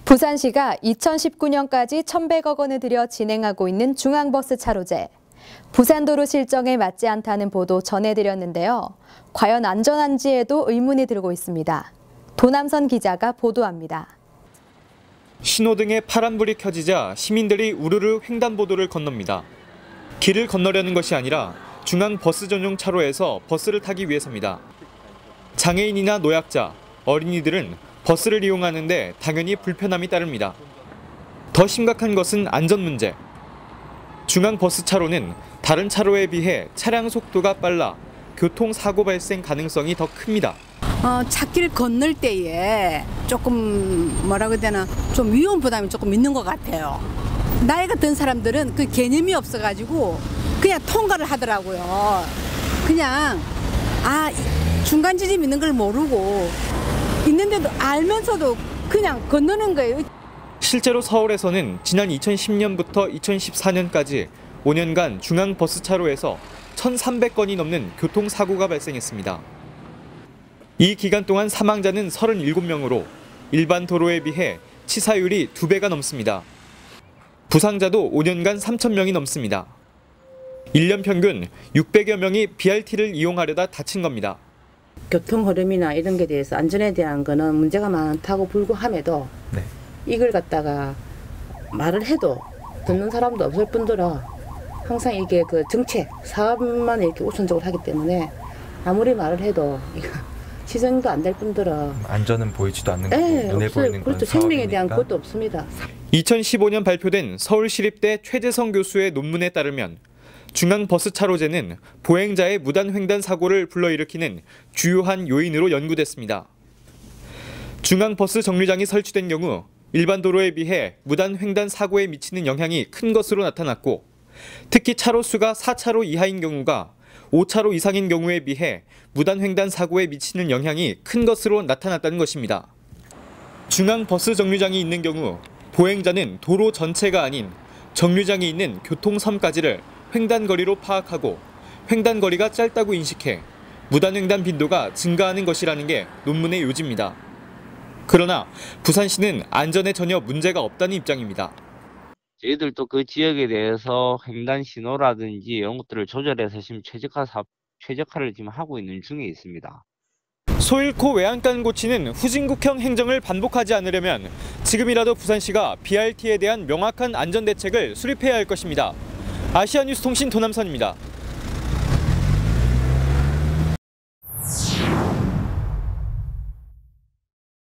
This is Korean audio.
부산시가 2019년까지 1,100억 원을 들여 진행하고 있는 중앙버스 차로제. 부산도로 실정에 맞지 않다는 보도 전해드렸는데요. 과연 안전한지에도 의문이 들고 있습니다. 도남선 기자가 보도합니다. 신호등에 파란불이 켜지자 시민들이 우르르 횡단보도를 건넙니다. 길을 건너려는 것이 아니라 중앙버스 전용 차로에서 버스를 타기 위해서입니다. 장애인이나 노약자, 어린이들은 버스를 이용하는데 당연히 불편함이 따릅니다. 더 심각한 것은 안전 문제. 중앙버스 차로는 다른 차로에 비해 차량 속도가 빨라 교통사고 발생 가능성이 더 큽니다. 찻길 건널 때에 조금 뭐라고 해야 되나 좀 위험 부담이 조금 있는 것 같아요. 나이 같은 사람들은 그 개념이 없어가지고 그냥 통과를 하더라고요. 그냥 중간 지점 있는 걸 모르고 있는데도 알면서도 그냥 건너는 거예요. 실제로 서울에서는 지난 2010년부터 2014년까지 5년간 중앙버스 차로에서 1,300건이 넘는 교통사고가 발생했습니다. 이 기간 동안 사망자는 37명으로 일반 도로에 비해 치사율이 2배가 넘습니다. 부상자도 5년간 3,000명이 넘습니다. 1년 평균 600여 명이 BRT를 이용하려다 다친 겁니다. 교통 흐름이나 이런 게 대해서 안전에 대한 거는 문제가 많다고 불구함에도 이걸 갖다가 말을 해도 듣는 사람도 없을 뿐더러 항상 이게 그 정책, 사업만 이렇게 우선적으로 하기 때문에 아무리 말을 해도 시정도 안 될 뿐더러 안전은 보이지도 않는 거고 눈에 없어요. 보이는 건 그렇죠. 생명에 대한 것도 없습니다. 2015년 발표된 서울시립대 최재성 교수의 논문에 따르면 중앙버스 차로제는 보행자의 무단 횡단 사고를 불러일으키는 주요한 요인으로 연구됐습니다. 중앙버스 정류장이 설치된 경우 일반 도로에 비해 무단 횡단 사고에 미치는 영향이 큰 것으로 나타났고, 특히 차로 수가 4차로 이하인 경우가 5차로 이상인 경우에 비해 무단 횡단 사고에 미치는 영향이 큰 것으로 나타났다는 것입니다. 중앙버스 정류장이 있는 경우 보행자는 도로 전체가 아닌 정류장이 있는 교통섬까지를 횡단거리로 파악하고 횡단거리가 짧다고 인식해 무단횡단 빈도가 증가하는 것이라는 게 논문의 요지입니다. 그러나 부산시는 안전에 전혀 문제가 없다는 입장입니다. 저희들도 그 지역에 대해서 횡단 신호라든지 이런 것들을 조절해서 지금 최적화를 지금 하고 있는 중에 있습니다. 소 잃고 외양간 고치는 후진국형 행정을 반복하지 않으려면 지금이라도 부산시가 BRT에 대한 명확한 안전 대책을 수립해야 할 것입니다. 아시아뉴스통신 도남선입니다.